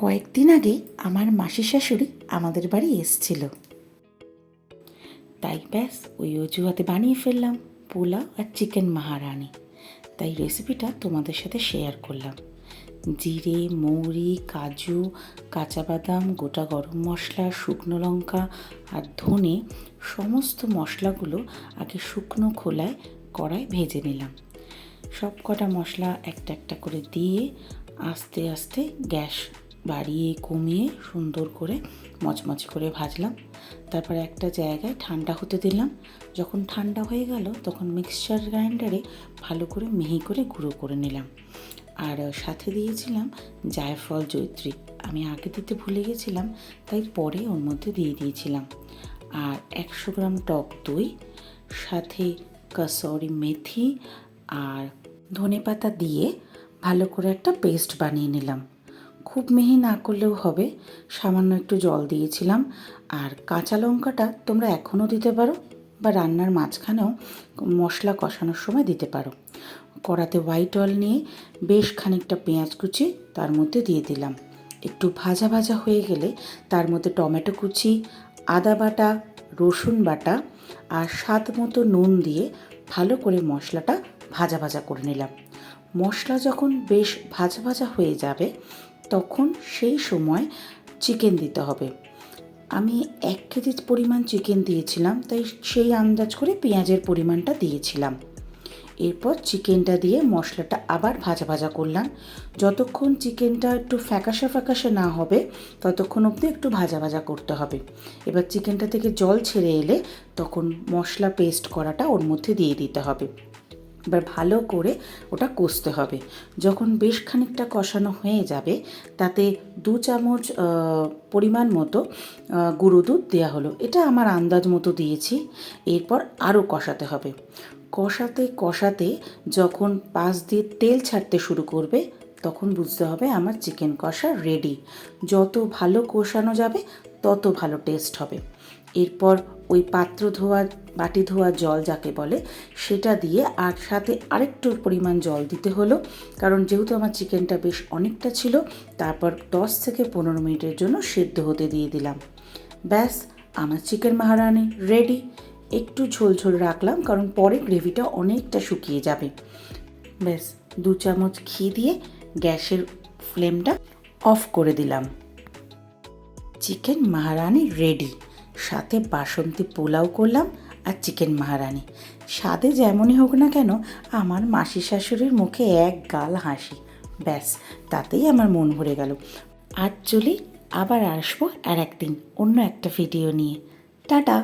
কয়েকদিন আগে আমার মাসি শাশুড়ি আমাদের বাড়ি এসছিল, তাই ব্যাস ওই অজুহাতে বানিয়ে ফেললাম পোলাও আর চিকেন মাহারানি। তাই রেসিপিটা তোমাদের সাথে শেয়ার করলাম। জিরে, মৌরি, কাজু, কাঁচা বাদাম, গোটা গরম মশলা, শুকনো লঙ্কা আর ধনে সমস্ত মশলাগুলো আগে শুকনো খোলায় কড়ায় ভেজে নিলাম। সব কটা মশলা একটা একটা করে দিয়ে আস্তে আস্তে গ্যাস বাড়িয়ে কমিয়ে সুন্দর করে মচমচ করে ভাজলাম। তারপরে একটা জায়গায় ঠান্ডা হতে দিলাম। যখন ঠান্ডা হয়ে গেল তখন মিক্সচার গ্রাইন্ডারে ভালো করে মিহি করে গুঁড়ো করে নিলাম। আর সাথে দিয়েছিলাম জায়ফল, জয়িত্রী। আমি আগে দিতে ভুলে গেছিলাম, তাই পরে ওর মধ্যে দিয়ে দিয়েছিলাম। আর 100 গ্রাম টক দই, সাথে কসুরি মেথি আর ধনেপাতা দিয়ে ভালো করে একটা পেস্ট বানিয়ে নিলাম। খুব মিহি না করলেও হবে, সামান্য একটু জল দিয়েছিলাম। আর কাঁচা লঙ্কাটা তোমরা এখনও দিতে পারো বা রান্নার মাঝখানেও মশলা কষানোর সময় দিতে পারো। কড়াতে হোয়াইট অয়েল নিয়ে বেশ খানিকটা পেঁয়াজ কুচি তার মধ্যে দিয়ে দিলাম। একটু ভাজা ভাজা হয়ে গেলে তার মধ্যে টমেটো কুচি, আদা বাটা, রসুন বাটা আর স্বাদ মতো নুন দিয়ে ভালো করে মশলাটা ভাজা ভাজা করে নিলাম। মশলা যখন বেশ ভাজা ভাজা হয়ে যাবে তখন সেই সময় চিকেন দিতে হবে। আমি 1 কেজি পরিমাণ চিকেন দিয়েছিলাম, তাই সেই আন্দাজ করে পেঁয়াজের পরিমাণটা দিয়েছিলাম। এরপর চিকেনটা দিয়ে মশলাটা আবার ভাজা ভাজা করলাম। যতক্ষণ চিকেনটা একটু ফ্যাকাশে ফ্যাকাশে না হবে ততক্ষণ অবধি একটু ভাজা ভাজা করতে হবে। এবার চিকেনটা থেকে জল ছেড়ে এলে তখন মশলা পেস্ট করাটা ওর মধ্যে দিয়ে দিতে হবে। এবার ভালো করে ওটা কষতে হবে। যখন বেশ খানিকটা কষানো হয়ে যাবে তাতে 2 চামচ পরিমাণ মতো গুঁড়ো দুধ দেওয়া হলো। এটা আমার আন্দাজ মতো দিয়েছি। এরপর আরও কষাতে হবে। কষাতে কষাতে যখন পাশ দিয়ে তেল ছাড়তে শুরু করবে তখন বুঝতে হবে আমার চিকেন কষা রেডি। যত ভালো কষানো যাবে তত ভালো টেস্ট হবে। এরপর ওই পাত্র ধোয়া, বাটি ধোয়া জল যাকে বলে সেটা দিয়ে আর সাথে আরেকটু পরিমাণ জল দিতে হলো, কারণ যেহেতু আমার চিকেনটা বেশ অনেকটা ছিল। তারপর 10 থেকে 15 মিনিটের জন্য সেদ্ধ হতে দিয়ে দিলাম। ব্যাস, আমার চিকেন মাহারানি রেডি। একটু ঝোল ঝোল রাখলাম কারণ পরে গ্রেভিটা অনেকটা শুকিয়ে যাবে। ব্যাস 2 চামচ ঘি দিয়ে গ্যাসের ফ্লেমটা অফ করে দিলাম। Chicken Maharani ready. সাথে বাসন্তী পোলাও করলাম আর চিকেন মাহারানি। স্বাদে যেমনই হোক না কেন আমার মাসি শাশুড়ির মুখে এক গাল হাসি। ব্যাস, তাতেই আমার মন ভরে গেল। আর চলি, আবার আসবো আর একদিন অন্য একটা ভিডিও নিয়ে। টাটা।